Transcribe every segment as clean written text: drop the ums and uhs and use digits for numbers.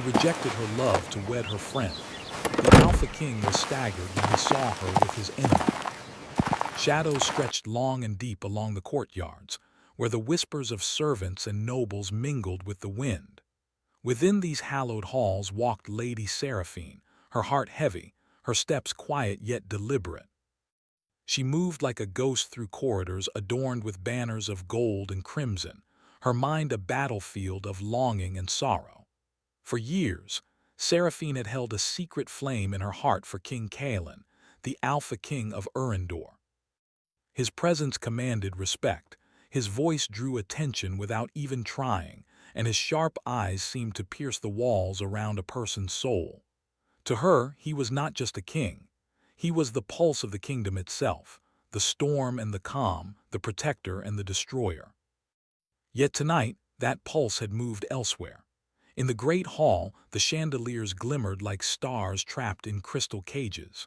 He rejected her love to wed her friend. The Alpha King was staggered when he saw her with his enemy. Shadows stretched long and deep along the courtyards, where the whispers of servants and nobles mingled with the wind. Within these hallowed halls walked Lady Seraphine, her heart heavy, her steps quiet yet deliberate. She moved like a ghost through corridors adorned with banners of gold and crimson, her mind a battlefield of longing and sorrow. For years, Seraphine had held a secret flame in her heart for King Kalen, the Alpha King of Urendor. His presence commanded respect, his voice drew attention without even trying, and his sharp eyes seemed to pierce the walls around a person's soul. To her, he was not just a king. He was the pulse of the kingdom itself, the storm and the calm, the protector and the destroyer. Yet tonight, that pulse had moved elsewhere. In the great hall, the chandeliers glimmered like stars trapped in crystal cages.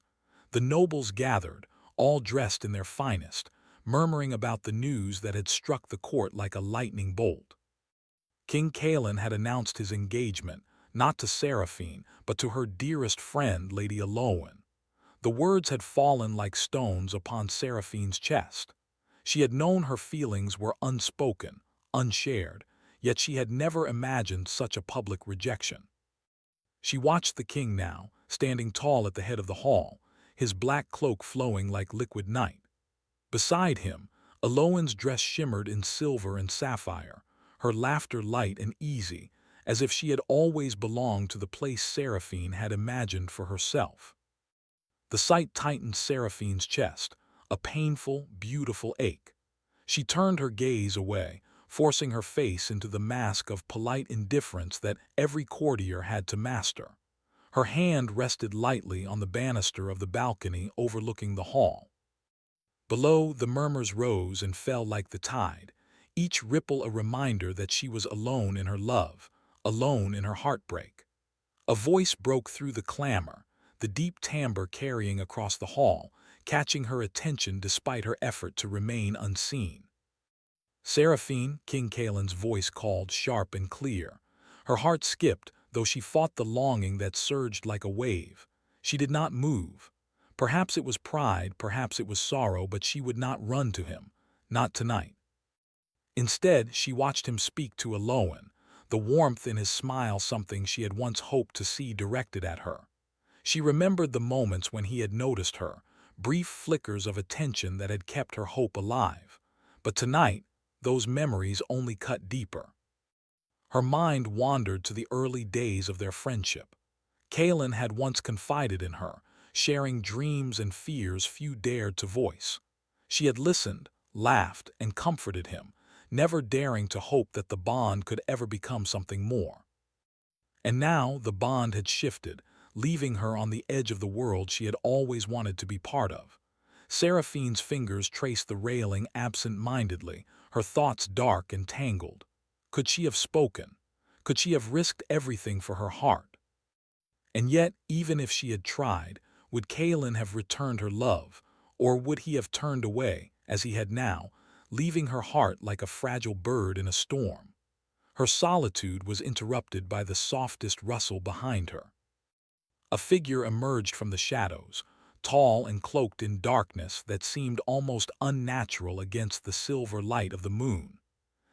The nobles gathered, all dressed in their finest, murmuring about the news that had struck the court like a lightning bolt. King Kalen had announced his engagement, not to Seraphine, but to her dearest friend, Lady Aloan. The words had fallen like stones upon Seraphine's chest. She had known her feelings were unspoken, unshared, yet she had never imagined such a public rejection. She watched the king now, standing tall at the head of the hall, his black cloak flowing like liquid night. Beside him, Aloan's dress shimmered in silver and sapphire, her laughter light and easy, as if she had always belonged to the place Seraphine had imagined for herself. The sight tightened Seraphine's chest, a painful, beautiful ache. She turned her gaze away, forcing her face into the mask of polite indifference that every courtier had to master. Her hand rested lightly on the banister of the balcony overlooking the hall. Below, the murmurs rose and fell like the tide, each ripple a reminder that she was alone in her love, alone in her heartbreak. A voice broke through the clamor, the deep timbre carrying across the hall, catching her attention despite her effort to remain unseen. Seraphine, King Kalen's voice called sharp and clear. Her heart skipped, though she fought the longing that surged like a wave. She did not move. Perhaps it was pride, perhaps it was sorrow, but she would not run to him, not tonight. Instead, she watched him speak to Aloan, the warmth in his smile something she had once hoped to see directed at her. She remembered the moments when he had noticed her, brief flickers of attention that had kept her hope alive. But tonight, those memories only cut deeper. Her mind wandered to the early days of their friendship. Kalen had once confided in her, sharing dreams and fears few dared to voice. She had listened, laughed, and comforted him, never daring to hope that the bond could ever become something more. And now the bond had shifted, leaving her on the edge of the world she had always wanted to be part of. Seraphine's fingers traced the railing absent-mindedly, her thoughts dark and tangled. Could she have spoken? Could she have risked everything for her heart? And yet, even if she had tried, would Kalen have returned her love, or would he have turned away, as he had now, leaving her heart like a fragile bird in a storm? Her solitude was interrupted by the softest rustle behind her. A figure emerged from the shadows, tall and cloaked in darkness that seemed almost unnatural against the silver light of the moon.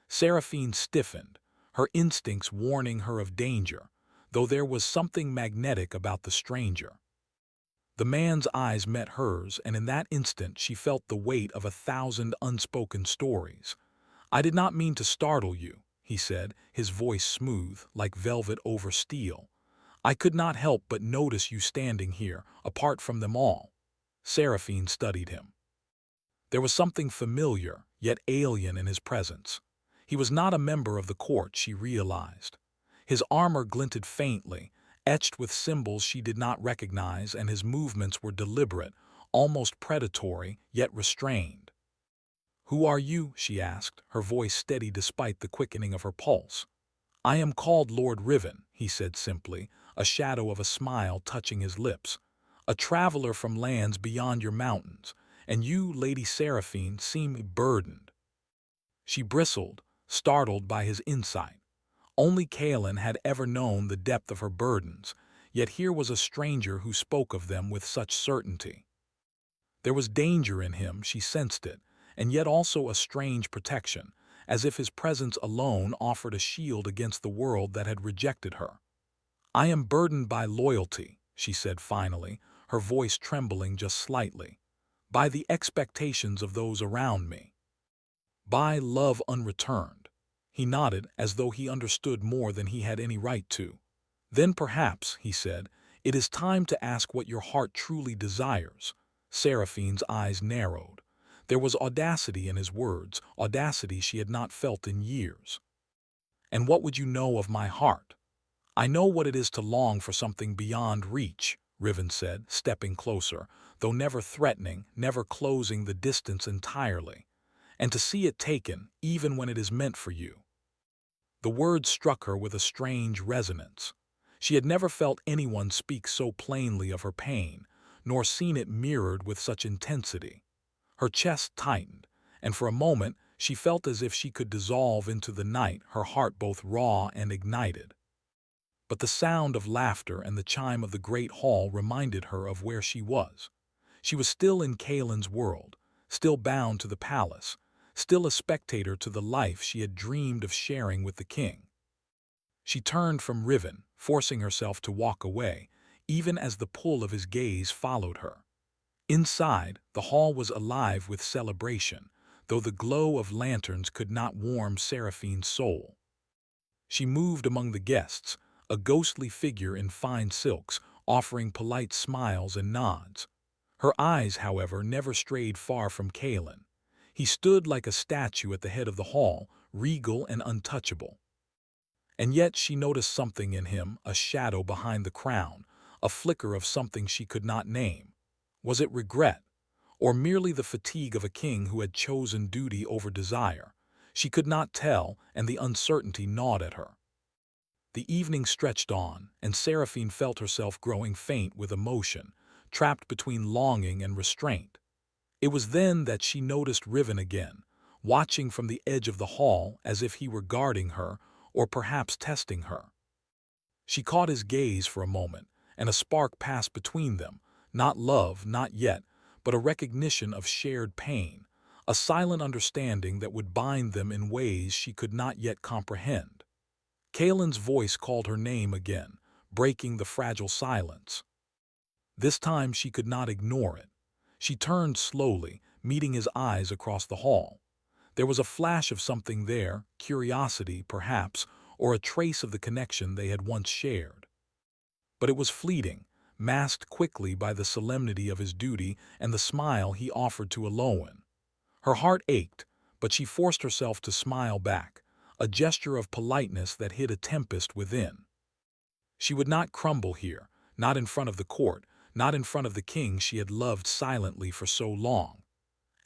Seraphine stiffened, her instincts warning her of danger, though there was something magnetic about the stranger. The man's eyes met hers, and in that instant she felt the weight of 1,000 unspoken stories. "I did not mean to startle you," he said, his voice smooth, like velvet over steel. "I could not help but notice you standing here, apart from them all." Seraphine studied him. There was something familiar, yet alien in his presence. He was not a member of the court, she realized. His armor glinted faintly, etched with symbols she did not recognize, and his movements were deliberate, almost predatory, yet restrained. "Who are you?" she asked, her voice steady despite the quickening of her pulse. "I am called Lord Riven," he said simply, a shadow of a smile touching his lips. "A traveler from lands beyond your mountains, and you, Lady Seraphine, seem burdened." She bristled, startled by his insight. Only Kaelin had ever known the depth of her burdens, yet here was a stranger who spoke of them with such certainty. There was danger in him, she sensed it, and yet also a strange protection, as if his presence alone offered a shield against the world that had rejected her. "I am burdened by loyalty," she said finally, her voice trembling just slightly, "by the expectations of those around me, by love unreturned." He nodded as though he understood more than he had any right to. "Then perhaps," he said, "it is time to ask what your heart truly desires." Seraphine's eyes narrowed. There was audacity in his words, audacity she had not felt in years. "And what would you know of my heart?" "I know what it is to long for something beyond reach," Riven said, stepping closer, though never threatening, never closing the distance entirely. "And to see it taken, even when it is meant for you." The words struck her with a strange resonance. She had never felt anyone speak so plainly of her pain, nor seen it mirrored with such intensity. Her chest tightened, and for a moment she felt as if she could dissolve into the night, her heart both raw and ignited. But the sound of laughter and the chime of the great hall reminded her of where she was. She was still in Kaelin's world, still bound to the palace, still a spectator to the life she had dreamed of sharing with the king. She turned from Riven, forcing herself to walk away, even as the pull of his gaze followed her. Inside, the hall was alive with celebration, though the glow of lanterns could not warm Seraphine's soul. She moved among the guests, a ghostly figure in fine silks, offering polite smiles and nods. Her eyes, however, never strayed far from Kaelin. He stood like a statue at the head of the hall, regal and untouchable. And yet she noticed something in him, a shadow behind the crown, a flicker of something she could not name. Was it regret, or merely the fatigue of a king who had chosen duty over desire? She could not tell, and the uncertainty gnawed at her. The evening stretched on, and Seraphine felt herself growing faint with emotion, trapped between longing and restraint. It was then that she noticed Riven again, watching from the edge of the hall as if he were guarding her, or perhaps testing her. She caught his gaze for a moment, and a spark passed between them, not love, not yet, but a recognition of shared pain, a silent understanding that would bind them in ways she could not yet comprehend. Kaelin's voice called her name again, breaking the fragile silence. This time she could not ignore it. She turned slowly, meeting his eyes across the hall. There was a flash of something there, curiosity, perhaps, or a trace of the connection they had once shared. But it was fleeting, masked quickly by the solemnity of his duty and the smile he offered to Aloan. Her heart ached, but she forced herself to smile back, a gesture of politeness that hid a tempest within. She would not crumble here, not in front of the court, not in front of the king she had loved silently for so long.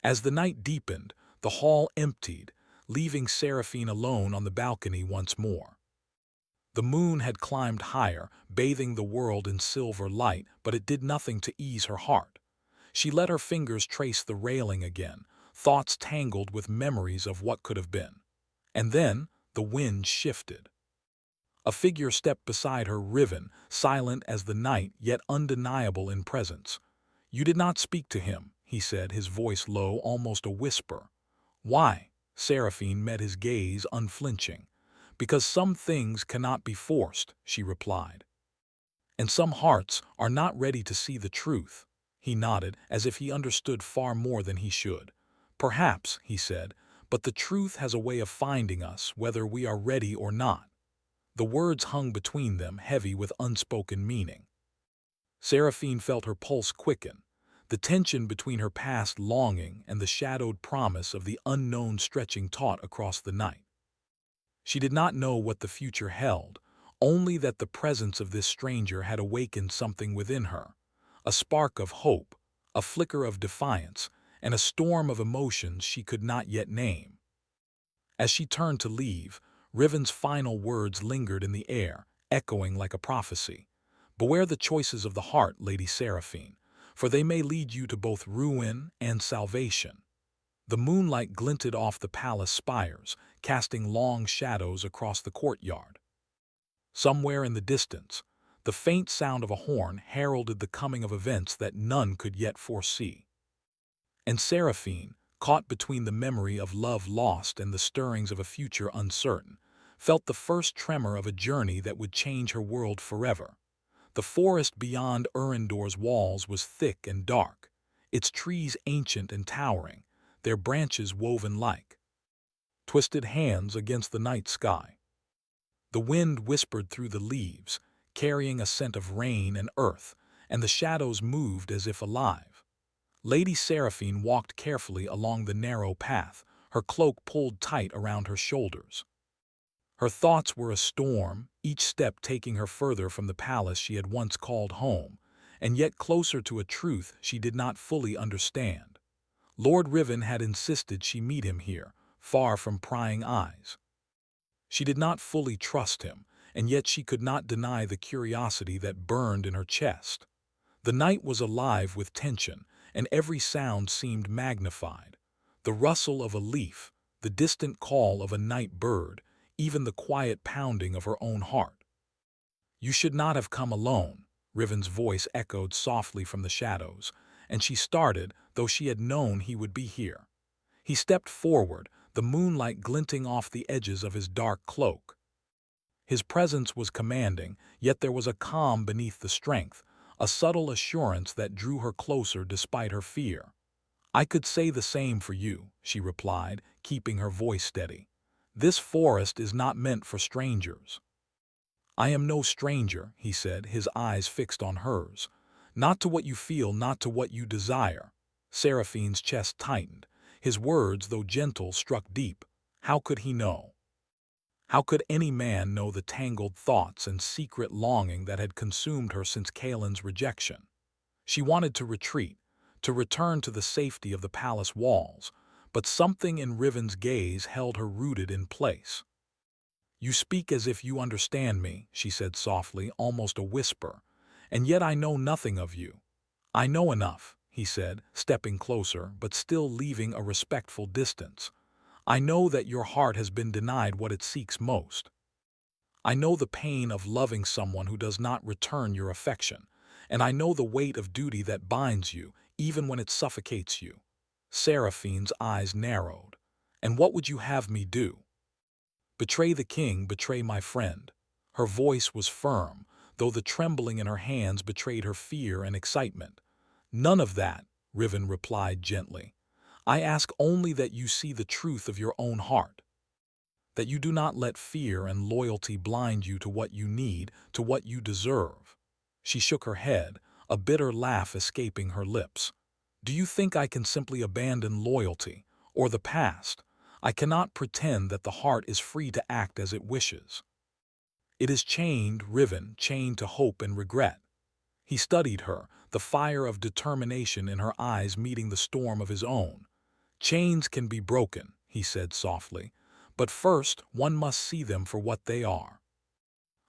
As the night deepened, the hall emptied, leaving Seraphine alone on the balcony once more. The moon had climbed higher, bathing the world in silver light, but it did nothing to ease her heart. She let her fingers trace the railing again, thoughts tangled with memories of what could have been. And then the wind shifted. A figure stepped beside her, Riven, silent as the night, yet undeniable in presence. "You did not speak to him," he said, his voice low, almost a whisper. "Why?" Seraphine met his gaze, unflinching. "Because some things cannot be forced," she replied. "And some hearts are not ready to see the truth." He nodded, as if he understood far more than he should. "Perhaps," he said, "but the truth has a way of finding us, whether we are ready or not." The words hung between them, heavy with unspoken meaning. Seraphine felt her pulse quicken, the tension between her past longing and the shadowed promise of the unknown stretching taut across the night. She did not know what the future held, only that the presence of this stranger had awakened something within her, a spark of hope, a flicker of defiance, and a storm of emotions she could not yet name. As she turned to leave, Riven's final words lingered in the air, echoing like a prophecy. "Beware the choices of the heart, Lady Seraphine, for they may lead you to both ruin and salvation." The moonlight glinted off the palace spires, casting long shadows across the courtyard. Somewhere in the distance, the faint sound of a horn heralded the coming of events that none could yet foresee. And Seraphine, caught between the memory of love lost and the stirrings of a future uncertain, felt the first tremor of a journey that would change her world forever. The forest beyond Urindor's walls was thick and dark, its trees ancient and towering, their branches woven like twisted hands against the night sky. The wind whispered through the leaves, carrying a scent of rain and earth, and the shadows moved as if alive. Lady Seraphine walked carefully along the narrow path, her cloak pulled tight around her shoulders. Her thoughts were a storm, each step taking her further from the palace she had once called home, and yet closer to a truth she did not fully understand. Lord Riven had insisted she meet him here, far from prying eyes. She did not fully trust him, and yet she could not deny the curiosity that burned in her chest. The night was alive with tension, and every sound seemed magnified. The rustle of a leaf, the distant call of a night bird, even the quiet pounding of her own heart. "You should not have come alone," Riven's voice echoed softly from the shadows, and she started, though she had known he would be here. He stepped forward, the moonlight glinting off the edges of his dark cloak. His presence was commanding, yet there was a calm beneath the strength, a subtle assurance that drew her closer despite her fear. "I could say the same for you," she replied, keeping her voice steady. "This forest is not meant for strangers." "I am no stranger," he said, his eyes fixed on hers. "Not to what you feel, not to what you desire." Seraphine's chest tightened. His words, though gentle, struck deep. How could he know? How could any man know the tangled thoughts and secret longing that had consumed her since Kaelin's rejection? She wanted to retreat, to return to the safety of the palace walls, but something in Riven's gaze held her rooted in place. "You speak as if you understand me," she said softly, almost a whisper, "and yet I know nothing of you." "I know enough," he said, stepping closer, but still leaving a respectful distance. "I know that your heart has been denied what it seeks most. I know the pain of loving someone who does not return your affection, and I know the weight of duty that binds you, even when it suffocates you." Seraphine's eyes narrowed. "And what would you have me do?" "Betray the king, betray my friend." Her voice was firm, though the trembling in her hands betrayed her fear and excitement. "None of that," Riven replied gently. "I ask only that you see the truth of your own heart, that you do not let fear and loyalty blind you to what you need, to what you deserve." She shook her head, a bitter laugh escaping her lips. "Do you think I can simply abandon loyalty, or the past? I cannot pretend that the heart is free to act as it wishes. It is chained, Riven, chained to hope and regret." He studied her, the fire of determination in her eyes meeting the storm of his own. "Chains can be broken," he said softly, "but first one must see them for what they are.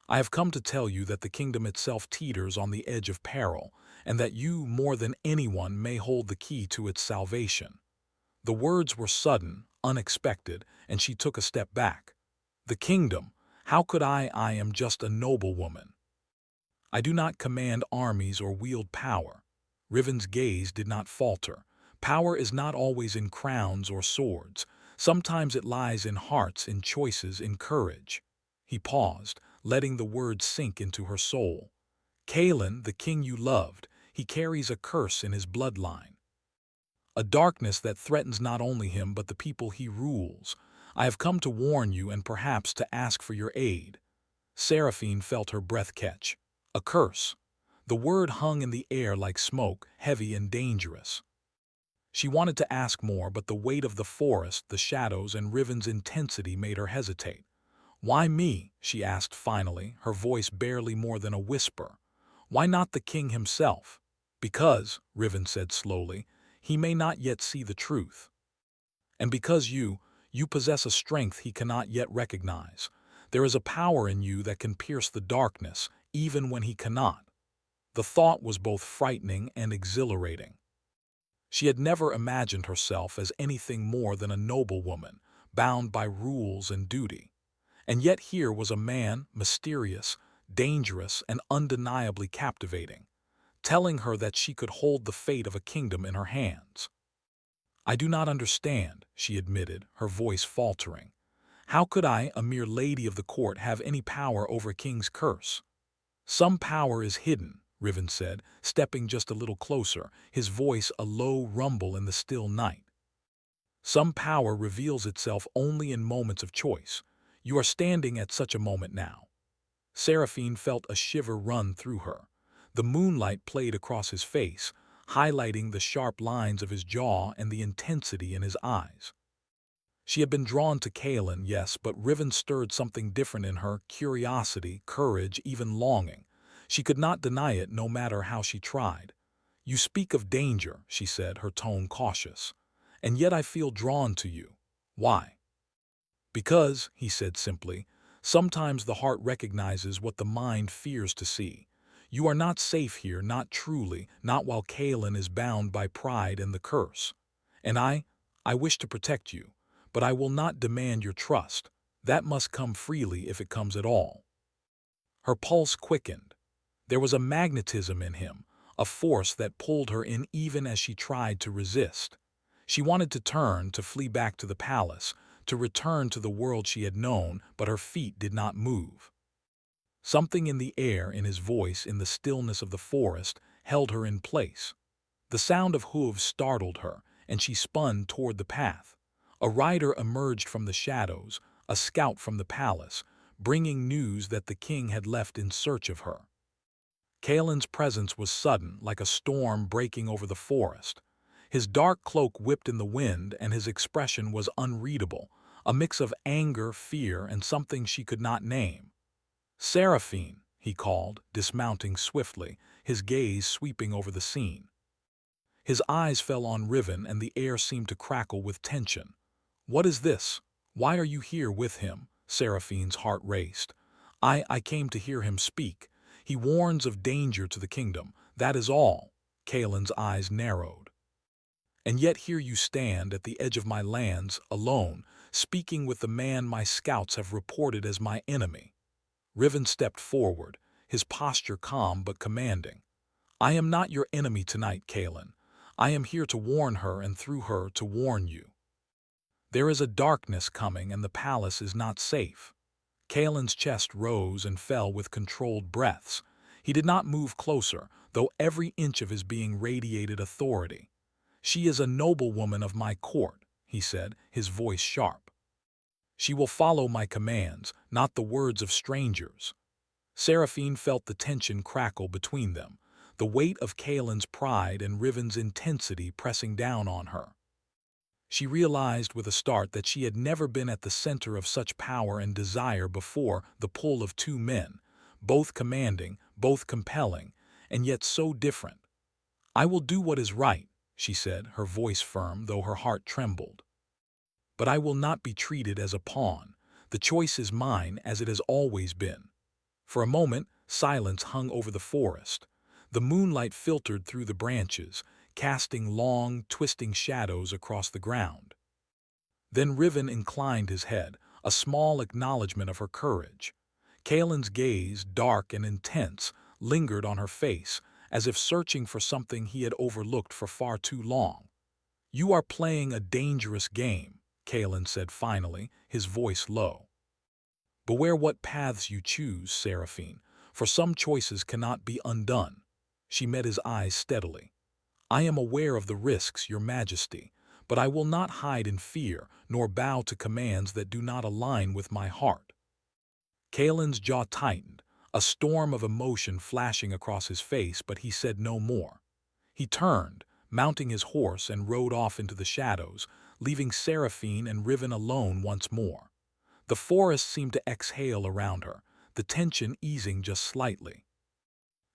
I have come to tell you that the kingdom itself teeters on the edge of peril, and that you, more than anyone, may hold the key to its salvation." The words were sudden, unexpected, and she took a step back. "The kingdom? How could I am just a noblewoman. I do not command armies or wield power." Riven's gaze did not falter. "Power is not always in crowns or swords. Sometimes it lies in hearts, in choices, in courage." He paused, letting the words sink into her soul. "Kaelin, the king you loved, he carries a curse in his bloodline. A darkness that threatens not only him but the people he rules. I have come to warn you and perhaps to ask for your aid." Seraphine felt her breath catch. A curse. The word hung in the air like smoke, heavy and dangerous. She wanted to ask more, but the weight of the forest, the shadows, and Riven's intensity made her hesitate. "Why me?" she asked finally, her voice barely more than a whisper. "Why not the king himself?" "Because," Riven said slowly, "he may not yet see the truth. And because you possess a strength he cannot yet recognize. There is a power in you that can pierce the darkness, even when he cannot." The thought was both frightening and exhilarating. She had never imagined herself as anything more than a noblewoman, bound by rules and duty. And yet here was a man, mysterious, dangerous, and undeniably captivating, telling her that she could hold the fate of a kingdom in her hands. "I do not understand," she admitted, her voice faltering. "How could I, a mere lady of the court, have any power over a king's curse?" "Some power is hidden," Riven said, stepping just a little closer, his voice a low rumble in the still night. "Some power reveals itself only in moments of choice. You are standing at such a moment now." Seraphine felt a shiver run through her. The moonlight played across his face, highlighting the sharp lines of his jaw and the intensity in his eyes. She had been drawn to Kalen, yes, but Riven stirred something different in her: curiosity, courage, even longing. She could not deny it, no matter how she tried. "You speak of danger," she said, her tone cautious. "And yet I feel drawn to you. Why?" "Because," he said simply, "sometimes the heart recognizes what the mind fears to see. You are not safe here, not truly, not while Kalen is bound by pride and the curse. And I wish to protect you, but I will not demand your trust. That must come freely if it comes at all." Her pulse quickened. There was a magnetism in him, a force that pulled her in even as she tried to resist. She wanted to turn, to flee back to the palace, to return to the world she had known, but her feet did not move. Something in the air, in his voice, in the stillness of the forest, held her in place. The sound of hooves startled her, and she spun toward the path. A rider emerged from the shadows, a scout from the palace, bringing news that the king had left in search of her. Kalen's presence was sudden, like a storm breaking over the forest. His dark cloak whipped in the wind, and his expression was unreadable, a mix of anger, fear, and something she could not name. "Seraphine," he called, dismounting swiftly, his gaze sweeping over the scene. His eyes fell on Riven, and the air seemed to crackle with tension. "What is this? Why are you here with him?" Seraphine's heart raced. I came to hear him speak. He warns of danger to the kingdom. That is all." Kalen's eyes narrowed. "And yet here you stand at the edge of my lands, alone, speaking with the man my scouts have reported as my enemy." Riven stepped forward, his posture calm but commanding. "I am not your enemy tonight, Kalen. I am here to warn her, and through her to warn you. There is a darkness coming, and the palace is not safe." Kalen's chest rose and fell with controlled breaths. He did not move closer, though every inch of his being radiated authority. "She is a noblewoman of my court," he said, his voice sharp. "She will follow my commands, not the words of strangers." Seraphine felt the tension crackle between them, the weight of Kalen's pride and Riven's intensity pressing down on her. She realized with a start that she had never been at the center of such power and desire before, the pull of two men, both commanding, both compelling, and yet so different. "I will do what is right," she said, her voice firm, though her heart trembled. "But I will not be treated as a pawn. The choice is mine, as it has always been." For a moment, silence hung over the forest. The moonlight filtered through the branches, casting long, twisting shadows across the ground. Then Riven inclined his head, a small acknowledgement of her courage. Kalen's gaze, dark and intense, lingered on her face, as if searching for something he had overlooked for far too long. "You are playing a dangerous game," Kalen said finally, his voice low. "Beware what paths you choose, Seraphine, for some choices cannot be undone." She met his eyes steadily. "I am aware of the risks, Your Majesty, but I will not hide in fear, nor bow to commands that do not align with my heart." Kalen's jaw tightened, a storm of emotion flashing across his face, but he said no more. He turned, mounting his horse, and rode off into the shadows, leaving Seraphine and Riven alone once more. The forest seemed to exhale around her, the tension easing just slightly.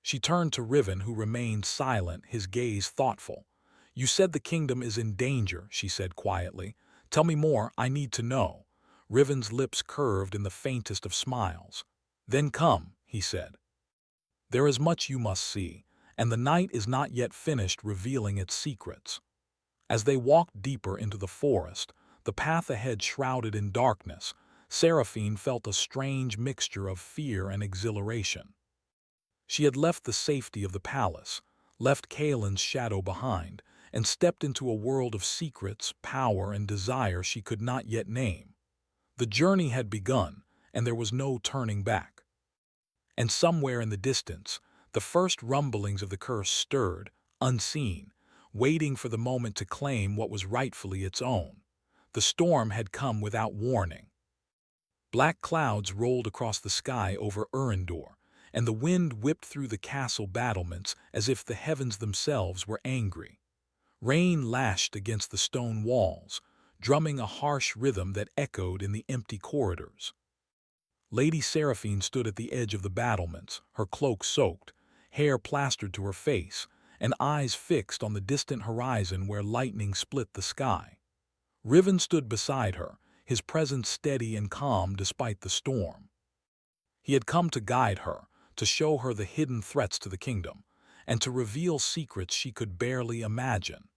She turned to Riven, who remained silent, his gaze thoughtful. "You said the kingdom is in danger," she said quietly. "Tell me more, I need to know." Riven's lips curved in the faintest of smiles. "Then come," he said. "There is much you must see, and the night is not yet finished revealing its secrets." As they walked deeper into the forest, the path ahead shrouded in darkness, Seraphine felt a strange mixture of fear and exhilaration. She had left the safety of the palace, left Kaelin's shadow behind, and stepped into a world of secrets, power, and desire she could not yet name. The journey had begun, and there was no turning back. And somewhere in the distance, the first rumblings of the curse stirred, unseen, waiting for the moment to claim what was rightfully its own. The storm had come without warning. Black clouds rolled across the sky over Urindor, and the wind whipped through the castle battlements as if the heavens themselves were angry. Rain lashed against the stone walls, drumming a harsh rhythm that echoed in the empty corridors. Lady Seraphine stood at the edge of the battlements, her cloak soaked, hair plastered to her face, and eyes fixed on the distant horizon where lightning split the sky. Riven stood beside her, his presence steady and calm despite the storm. He had come to guide her, to show her the hidden threats to the kingdom, and to reveal secrets she could barely imagine.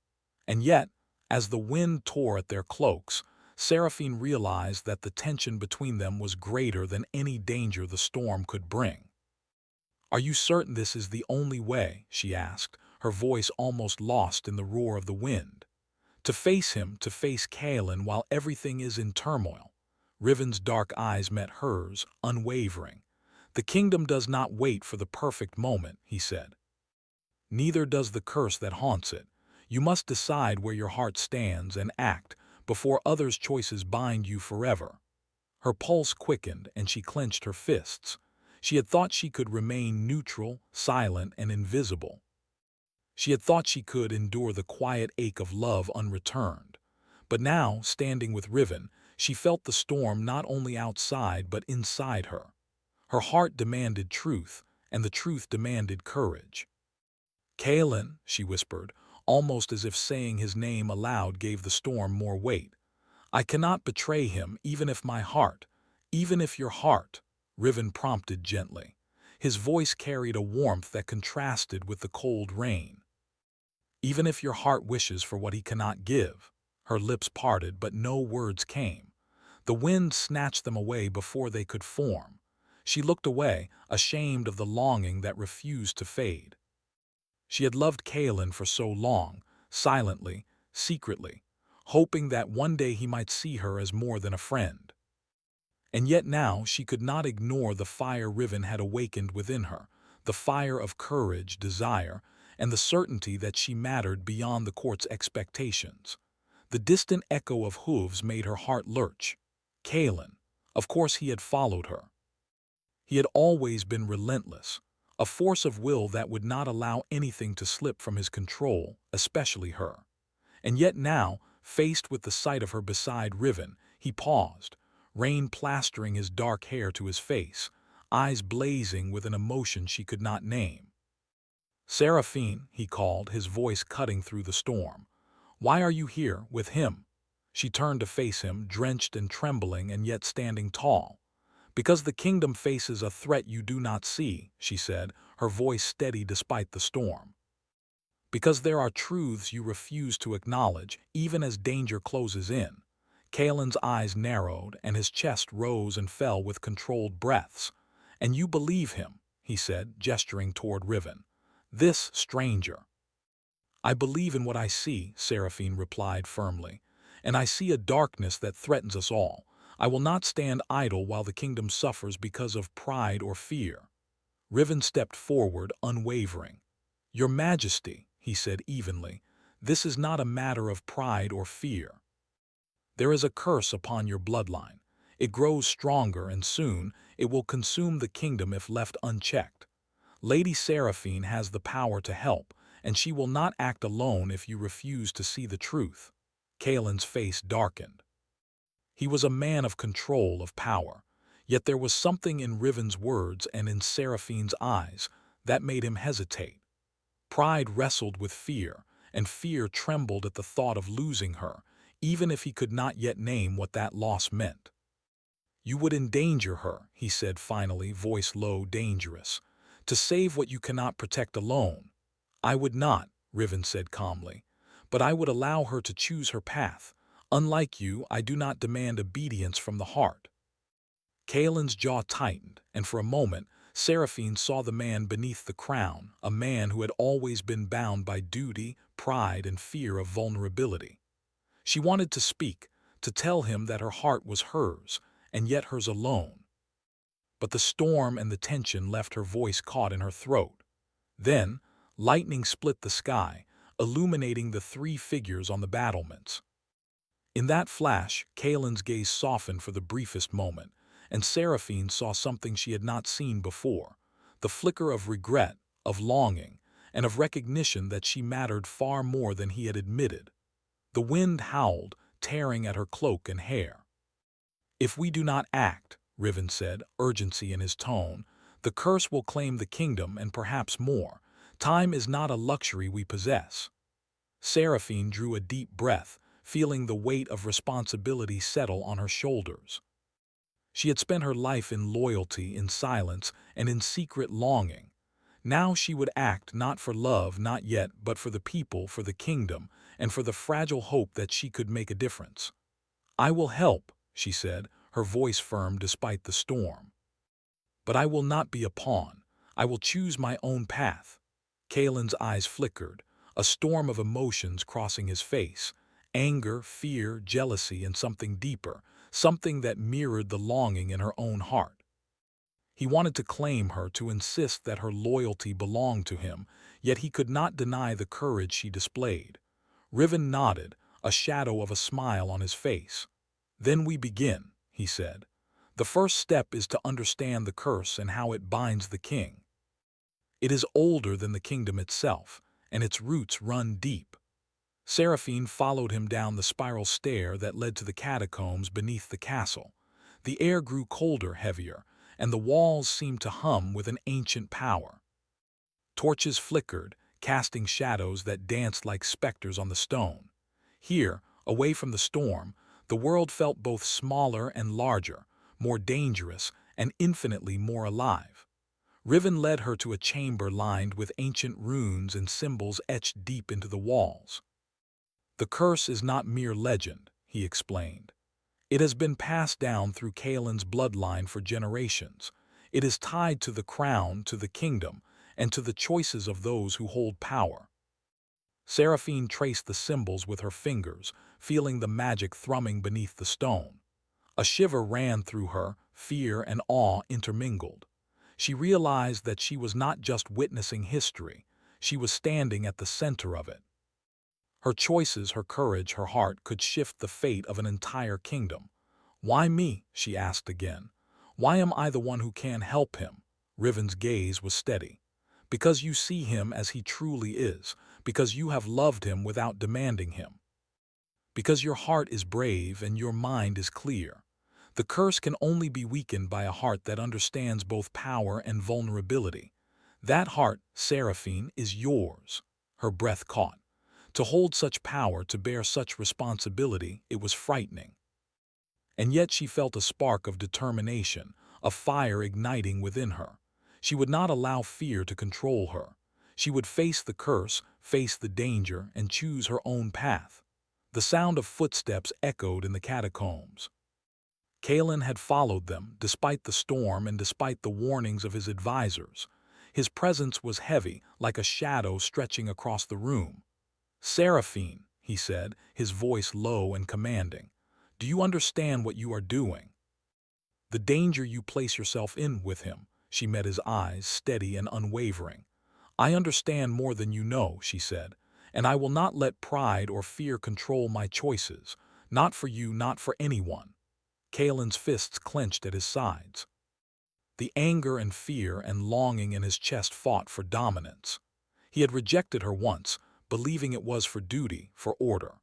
And yet, as the wind tore at their cloaks, Seraphine realized that the tension between them was greater than any danger the storm could bring. "Are you certain this is the only way?" she asked, her voice almost lost in the roar of the wind. "To face him, to face Kaelin while everything is in turmoil." Riven's dark eyes met hers, unwavering. "The kingdom does not wait for the perfect moment," he said. "Neither does the curse that haunts it. You must decide where your heart stands and act before others' choices bind you forever." Her pulse quickened and she clenched her fists. She had thought she could remain neutral, silent, and invisible. She had thought she could endure the quiet ache of love unreturned. But now, standing with Riven, she felt the storm not only outside but inside her. Her heart demanded truth, and the truth demanded courage. "Kaelin," she whispered, almost as if saying his name aloud gave the storm more weight. "I cannot betray him, even if your heart," Riven prompted gently. His voice carried a warmth that contrasted with the cold rain. "Even if your heart wishes for what he cannot give." Her lips parted, but no words came. The wind snatched them away before they could form. She looked away, ashamed of the longing that refused to fade. She had loved Kaelin for so long, silently, secretly, hoping that one day he might see her as more than a friend. And yet now she could not ignore the fire Riven had awakened within her, the fire of courage, desire, and the certainty that she mattered beyond the court's expectations. The distant echo of hooves made her heart lurch. Kaelin. Of course he had followed her. He had always been relentless, a force of will that would not allow anything to slip from his control, especially her. And yet now, faced with the sight of her beside Riven, he paused, rain plastering his dark hair to his face, eyes blazing with an emotion she could not name. "Seraphine," he called, his voice cutting through the storm. "Why are you here, with him?" She turned to face him, drenched and trembling and yet standing tall. "Because the kingdom faces a threat you do not see," she said, her voice steady despite the storm. "Because there are truths you refuse to acknowledge, even as danger closes in." Kaelin's eyes narrowed, and his chest rose and fell with controlled breaths. "And you believe him," he said, gesturing toward Riven. "This stranger." "I believe in what I see," Seraphine replied firmly. "And I see a darkness that threatens us all. I will not stand idle while the kingdom suffers because of pride or fear." Riven stepped forward, unwavering. "Your Majesty," he said evenly, "this is not a matter of pride or fear. There is a curse upon your bloodline. It grows stronger, and soon it will consume the kingdom if left unchecked. Lady Seraphine has the power to help, and she will not act alone if you refuse to see the truth." Kaelin's face darkened. He was a man of control, of power, yet there was something in Riven's words and in Seraphine's eyes that made him hesitate. Pride wrestled with fear, and fear trembled at the thought of losing her, even if he could not yet name what that loss meant. "You would endanger her," he said finally, voice low, dangerous. "To save what you cannot protect alone." "I would not," Riven said calmly, "but I would allow her to choose her path. Unlike you, I do not demand obedience from the heart." Kaelin's jaw tightened, and for a moment, Seraphine saw the man beneath the crown, a man who had always been bound by duty, pride, and fear of vulnerability. She wanted to speak, to tell him that her heart was hers, and yet hers alone. But the storm and the tension left her voice caught in her throat. Then, lightning split the sky, illuminating the three figures on the battlements. In that flash, Kaelin's gaze softened for the briefest moment, and Seraphine saw something she had not seen before, the flicker of regret, of longing, and of recognition that she mattered far more than he had admitted. The wind howled, tearing at her cloak and hair. "If we do not act," Riven said, urgency in his tone, "the curse will claim the kingdom and perhaps more. Time is not a luxury we possess." Seraphine drew a deep breath, feeling the weight of responsibility settle on her shoulders. She had spent her life in loyalty, in silence, and in secret longing. Now she would act not for love, not yet, but for the people, for the kingdom, and for the fragile hope that she could make a difference. "I will help," she said, her voice firm despite the storm. "But I will not be a pawn. I will choose my own path." Kaelin's eyes flickered, a storm of emotions crossing his face. Anger, fear, jealousy, and something deeper, something that mirrored the longing in her own heart. He wanted to claim her, to insist that her loyalty belonged to him, yet he could not deny the courage she displayed. Riven nodded, a shadow of a smile on his face. "Then we begin," he said. "The first step is to understand the curse and how it binds the king. It is older than the kingdom itself, and its roots run deep." Seraphine followed him down the spiral stair that led to the catacombs beneath the castle. The air grew colder, heavier, and the walls seemed to hum with an ancient power. Torches flickered, casting shadows that danced like specters on the stone. Here, away from the storm, the world felt both smaller and larger, more dangerous and infinitely more alive. Riven led her to a chamber lined with ancient runes and symbols etched deep into the walls. "The curse is not mere legend," he explained. "It has been passed down through Kaelin's bloodline for generations. It is tied to the crown, to the kingdom, and to the choices of those who hold power." Seraphine traced the symbols with her fingers, feeling the magic thrumming beneath the stone. A shiver ran through her, fear and awe intermingled. She realized that she was not just witnessing history, she was standing at the center of it. Her choices, her courage, her heart could shift the fate of an entire kingdom. "Why me?" she asked again. "Why am I the one who can help him?" Riven's gaze was steady. "Because you see him as he truly is, because you have loved him without demanding him. Because your heart is brave and your mind is clear. The curse can only be weakened by a heart that understands both power and vulnerability. That heart, Seraphine, is yours." Her breath caught. To hold such power, to bear such responsibility, it was frightening. And yet she felt a spark of determination, a fire igniting within her. She would not allow fear to control her. She would face the curse, face the danger, and choose her own path. The sound of footsteps echoed in the catacombs. Kaelin had followed them, despite the storm and despite the warnings of his advisors. His presence was heavy, like a shadow stretching across the room. "Seraphine," he said, his voice low and commanding, "do you understand what you are doing? The danger you place yourself in with him." She met his eyes, steady and unwavering. "I understand more than you know," she said, "and I will not let pride or fear control my choices. Not for you, not for anyone." Kaelin's fists clenched at his sides. The anger and fear and longing in his chest fought for dominance. He had rejected her once, believing it was for duty, for order.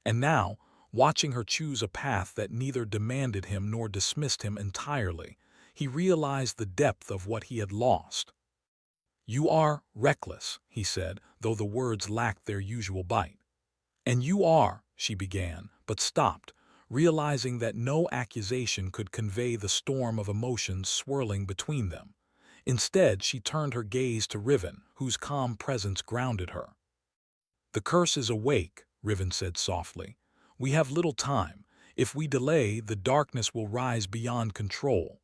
And now, watching her choose a path that neither demanded him nor dismissed him entirely, he realized the depth of what he had lost. "You are reckless," he said, though the words lacked their usual bite. "And you are," she began, but stopped, realizing that no accusation could convey the storm of emotions swirling between them. Instead, she turned her gaze to Riven, whose calm presence grounded her. "The curse is awake," Riven said softly. "We have little time. If we delay, the darkness will rise beyond control.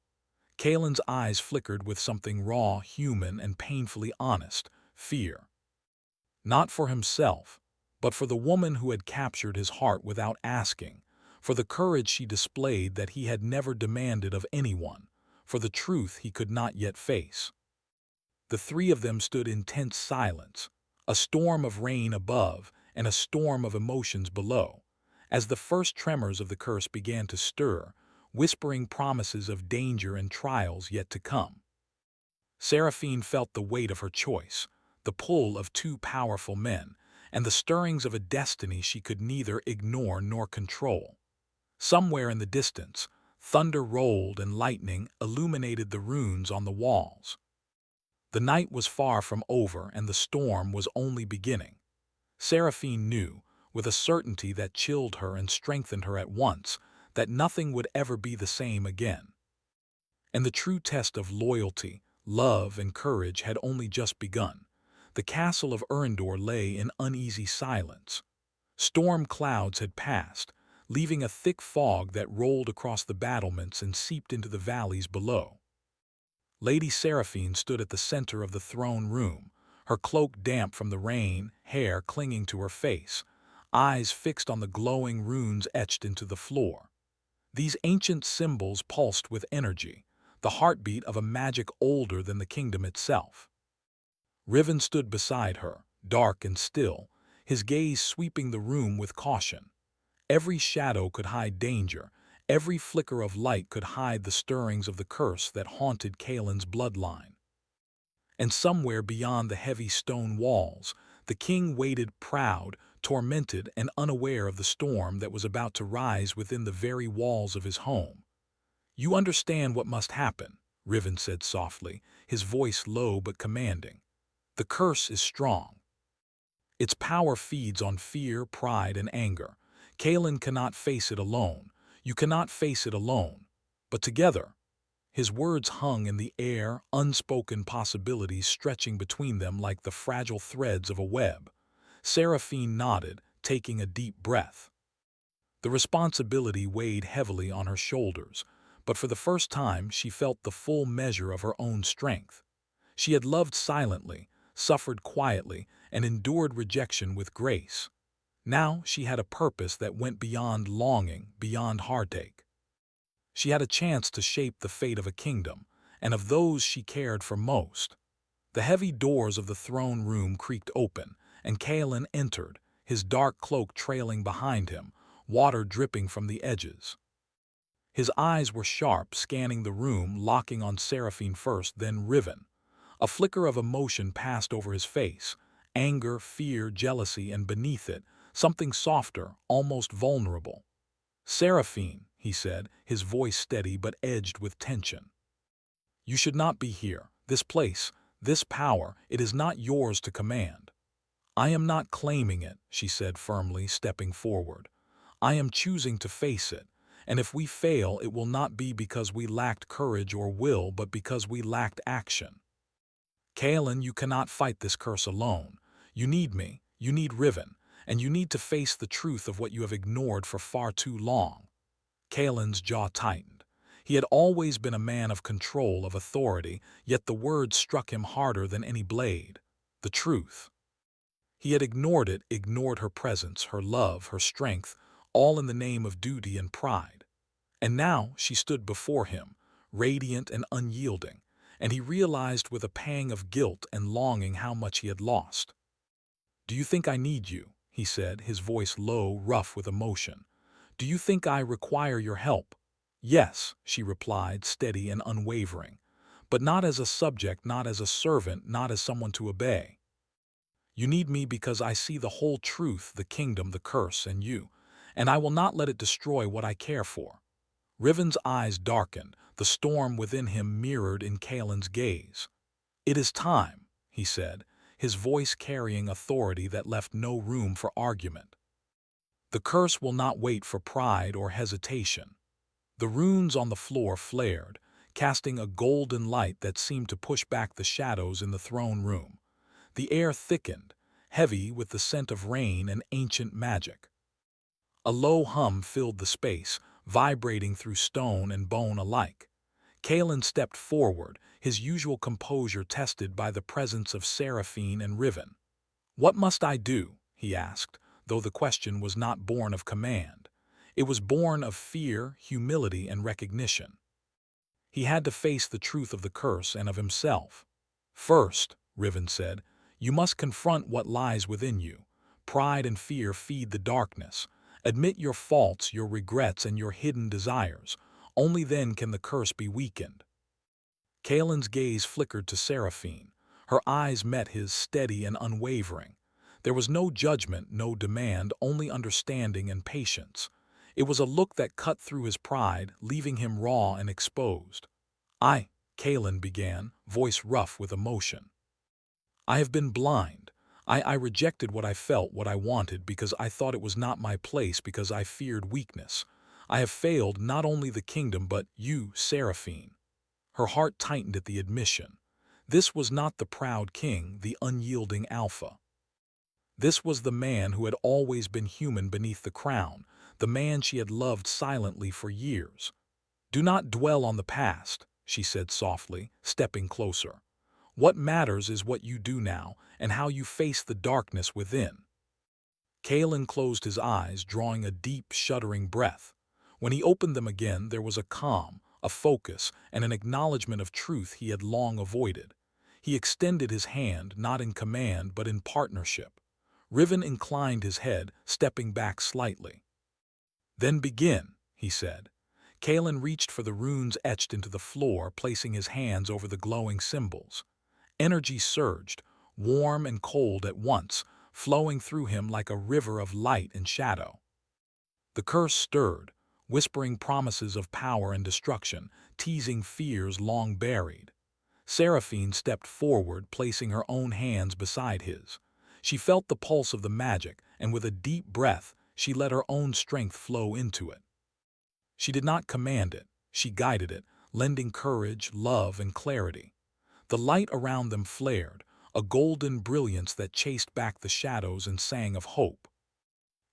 Kalen's eyes flickered with something raw, human, and painfully honest: fear. Not for himself, but for the woman who had captured his heart without asking, for the courage she displayed that he had never demanded of anyone, for the truth he could not yet face. The three of them stood in tense silence, a storm of rain above and a storm of emotions below, as the first tremors of the curse began to stir, whispering promises of danger and trials yet to come. Seraphine felt the weight of her choice, the pull of two powerful men, and the stirrings of a destiny she could neither ignore nor control. Somewhere in the distance, thunder rolled and lightning illuminated the runes on the walls. The night was far from over and the storm was only beginning. Seraphine knew, with a certainty that chilled her and strengthened her at once, that nothing would ever be the same again. And the true test of loyalty, love, and courage had only just begun. The castle of Erendor lay in uneasy silence. Storm clouds had passed, leaving a thick fog that rolled across the battlements and seeped into the valleys below. Lady Seraphine stood at the center of the throne room, her cloak damp from the rain, hair clinging to her face, eyes fixed on the glowing runes etched into the floor. These ancient symbols pulsed with energy, the heartbeat of a magic older than the kingdom itself. Riven stood beside her, dark and still, his gaze sweeping the room with caution. Every shadow could hide danger, every flicker of light could hide the stirrings of the curse that haunted Kalen's bloodline. And somewhere beyond the heavy stone walls, the king waited proud, tormented, and unaware of the storm that was about to rise within the very walls of his home. "You understand what must happen," Riven said softly, his voice low but commanding. "The curse is strong. Its power feeds on fear, pride, and anger. Kalen cannot face it alone. You cannot face it alone. But together—" His words hung in the air, unspoken possibilities stretching between them like the fragile threads of a web. Seraphine nodded, taking a deep breath. The responsibility weighed heavily on her shoulders, but for the first time she felt the full measure of her own strength. She had loved silently, suffered quietly, and endured rejection with grace. Now she had a purpose that went beyond longing, beyond heartache. She had a chance to shape the fate of a kingdom, and of those she cared for most. The heavy doors of the throne room creaked open, and Kalen entered, his dark cloak trailing behind him, water dripping from the edges. His eyes were sharp, scanning the room, locking on Seraphine first, then Riven. A flicker of emotion passed over his face: anger, fear, jealousy, and beneath it, something softer, almost vulnerable. "Seraphine," he said, his voice steady but edged with tension. "You should not be here. This place, this power, it is not yours to command." "I am not claiming it," she said firmly, stepping forward. "I am choosing to face it, and if we fail, it will not be because we lacked courage or will, but because we lacked action. Kalen, you cannot fight this curse alone. You need me, you need Riven, and you need to face the truth of what you have ignored for far too long." Kalen's jaw tightened. He had always been a man of control, of authority, yet the words struck him harder than any blade. The truth. He had ignored it, ignored her presence, her love, her strength, all in the name of duty and pride. And now she stood before him, radiant and unyielding, and he realized with a pang of guilt and longing how much he had lost. "Do you think I need you?" he said, his voice low, rough with emotion. "Do you think I require your help?" "Yes," she replied, steady and unwavering, "but not as a subject, not as a servant, not as someone to obey. You need me because I see the whole truth, the kingdom, the curse, and you, and I will not let it destroy what I care for." Riven's eyes darkened, the storm within him mirrored in Kalen's gaze. "It is time," he said, his voice carrying authority that left no room for argument. "The curse will not wait for pride or hesitation." The runes on the floor flared, casting a golden light that seemed to push back the shadows in the throne room. The air thickened, heavy with the scent of rain and ancient magic. A low hum filled the space, vibrating through stone and bone alike. Kalen stepped forward, his usual composure tested by the presence of Seraphine and Riven. "What must I do?" he asked, though the question was not born of command. It was born of fear, humility, and recognition. He had to face the truth of the curse and of himself. "First," Riven said, "you must confront what lies within you. Pride and fear feed the darkness. Admit your faults, your regrets, and your hidden desires. Only then can the curse be weakened." Kalen's gaze flickered to Seraphine. Her eyes met his, steady and unwavering. There was no judgment, no demand, only understanding and patience. It was a look that cut through his pride, leaving him raw and exposed. Kalen began, voice rough with emotion. "I have been blind. I rejected what I felt, what I wanted, because I thought it was not my place, because I feared weakness. I have failed not only the kingdom but you, Seraphine." Her heart tightened at the admission. This was not the proud king, the unyielding alpha. This was the man who had always been human beneath the crown, the man she had loved silently for years. "Do not dwell on the past," she said softly, stepping closer. "What matters is what you do now, and how you face the darkness within." Kalen closed his eyes, drawing a deep, shuddering breath. When he opened them again, there was a calm, a focus, and an acknowledgement of truth he had long avoided. He extended his hand, not in command, but in partnership. Riven inclined his head, stepping back slightly. "Then begin," he said. Kalen reached for the runes etched into the floor, placing his hands over the glowing symbols. Energy surged, warm and cold at once, flowing through him like a river of light and shadow. The curse stirred, whispering promises of power and destruction, teasing fears long buried. Seraphine stepped forward, placing her own hands beside his. She felt the pulse of the magic, and with a deep breath, she let her own strength flow into it. She did not command it, she guided it, lending courage, love, and clarity. The light around them flared, a golden brilliance that chased back the shadows and sang of hope.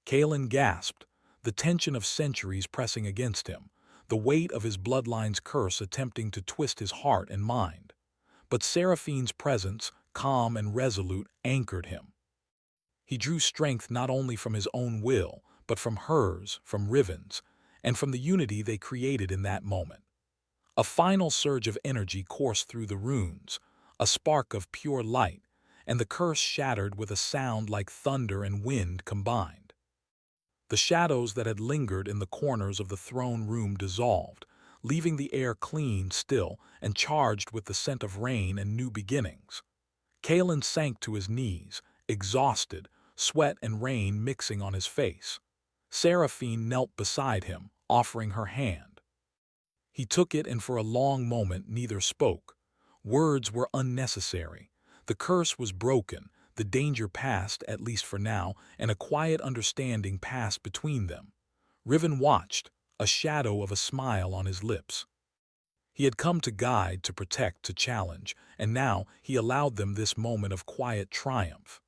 Kalen gasped, the tension of centuries pressing against him, the weight of his bloodline's curse attempting to twist his heart and mind. But Seraphine's presence, calm and resolute, anchored him. He drew strength not only from his own will, but from hers, from Riven's, and from the unity they created in that moment. A final surge of energy coursed through the runes, a spark of pure light, and the curse shattered with a sound like thunder and wind combined. The shadows that had lingered in the corners of the throne room dissolved, leaving the air clean, still, and charged with the scent of rain and new beginnings. Kalen sank to his knees, exhausted, sweat and rain mixing on his face. Seraphine knelt beside him, offering her hand. He took it, and for a long moment neither spoke. Words were unnecessary. The curse was broken, the danger past, at least for now, and a quiet understanding passed between them. Riven watched, a shadow of a smile on his lips. He had come to guide, to protect, to challenge, and now he allowed them this moment of quiet triumph.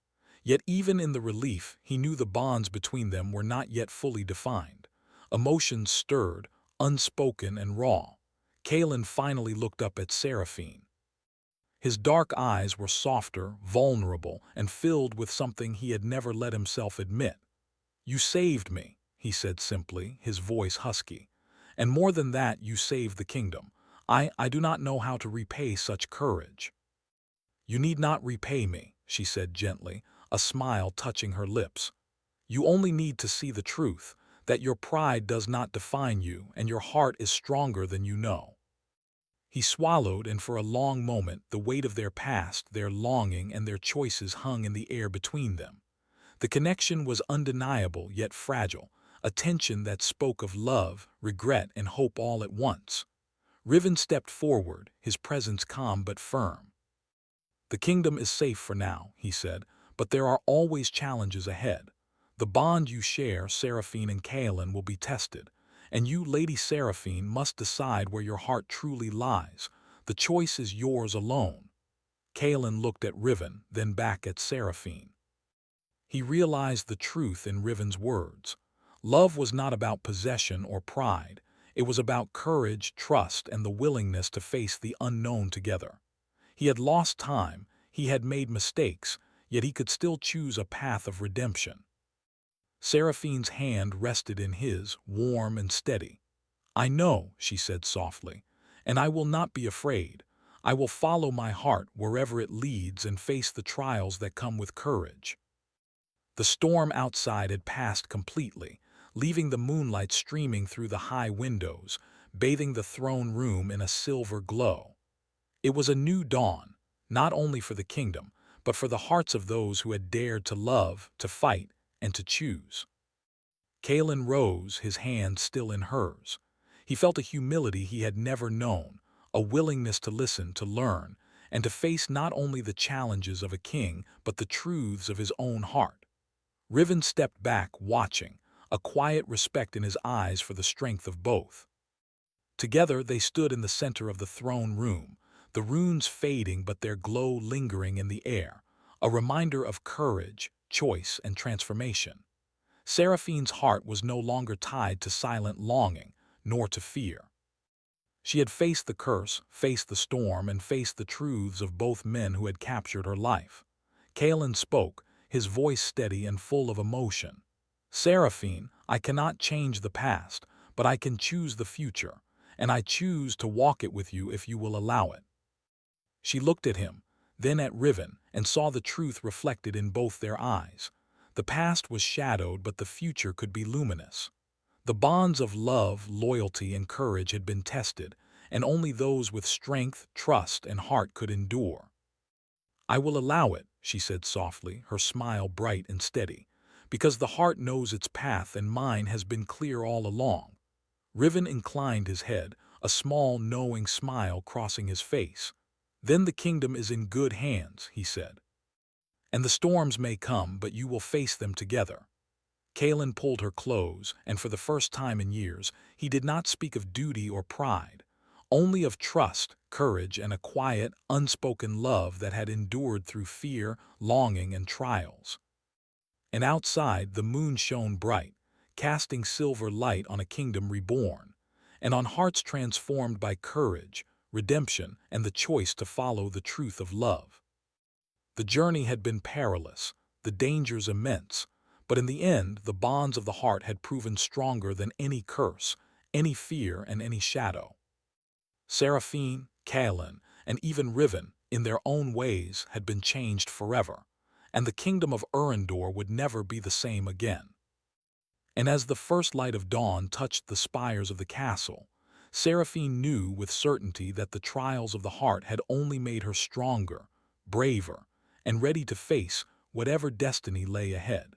Yet even in the relief, he knew the bonds between them were not yet fully defined. Emotions stirred, unspoken and raw. Kalen finally looked up at Seraphine. His dark eyes were softer, vulnerable, and filled with something he had never let himself admit. "You saved me," he said simply, his voice husky. "And more than that, you saved the kingdom. I do not know how to repay such courage." "You need not repay me," she said gently, a smile touching her lips. "You only need to see the truth, that your pride does not define you and your heart is stronger than you know." He swallowed, and for a long moment the weight of their past, their longing, and their choices hung in the air between them. The connection was undeniable yet fragile, a tension that spoke of love, regret, and hope all at once. Riven stepped forward, his presence calm but firm. "The kingdom is safe for now," he said, "but there are always challenges ahead. The bond you share, Seraphine and Kalen, will be tested, and you, Lady Seraphine, must decide where your heart truly lies. The choice is yours alone." Kalen looked at Riven, then back at Seraphine. He realized the truth in Riven's words. Love was not about possession or pride. It was about courage, trust, and the willingness to face the unknown together. He had lost time, he had made mistakes, yet he could still choose a path of redemption. Seraphine's hand rested in his, warm and steady. "I know," she said softly, "and I will not be afraid. I will follow my heart wherever it leads and face the trials that come with courage." The storm outside had passed completely, leaving the moonlight streaming through the high windows, bathing the throne room in a silver glow. It was a new dawn, not only for the kingdom, but for the hearts of those who had dared to love, to fight, and to choose. Kalen rose, his hand still in hers. He felt a humility he had never known, a willingness to listen, to learn, and to face not only the challenges of a king, but the truths of his own heart. Riven stepped back, watching, a quiet respect in his eyes for the strength of both. Together they stood in the center of the throne room, the runes fading but their glow lingering in the air, a reminder of courage, choice, and transformation. Seraphine's heart was no longer tied to silent longing, nor to fear. She had faced the curse, faced the storm, and faced the truths of both men who had captured her life. Kalen spoke, his voice steady and full of emotion. "Seraphine, I cannot change the past, but I can choose the future, and I choose to walk it with you if you will allow it." She looked at him, then at Riven, and saw the truth reflected in both their eyes. The past was shadowed, but the future could be luminous. The bonds of love, loyalty, and courage had been tested, and only those with strength, trust, and heart could endure. "I will allow it," she said softly, her smile bright and steady, "because the heart knows its path and mine has been clear all along." Riven inclined his head, a small, knowing smile crossing his face. "Then the kingdom is in good hands," he said. "And the storms may come, but you will face them together." Kalen pulled her close, and for the first time in years, he did not speak of duty or pride, only of trust, courage, and a quiet, unspoken love that had endured through fear, longing, and trials. And outside, the moon shone bright, casting silver light on a kingdom reborn, and on hearts transformed by courage, redemption, and the choice to follow the truth of love. The journey had been perilous, the dangers immense, but in the end, the bonds of the heart had proven stronger than any curse, any fear, and any shadow. Seraphine, Kalen, and even Riven, in their own ways, had been changed forever, and the kingdom of Urandor would never be the same again. And as the first light of dawn touched the spires of the castle, Seraphine knew with certainty that the trials of the heart had only made her stronger, braver, and ready to face whatever destiny lay ahead.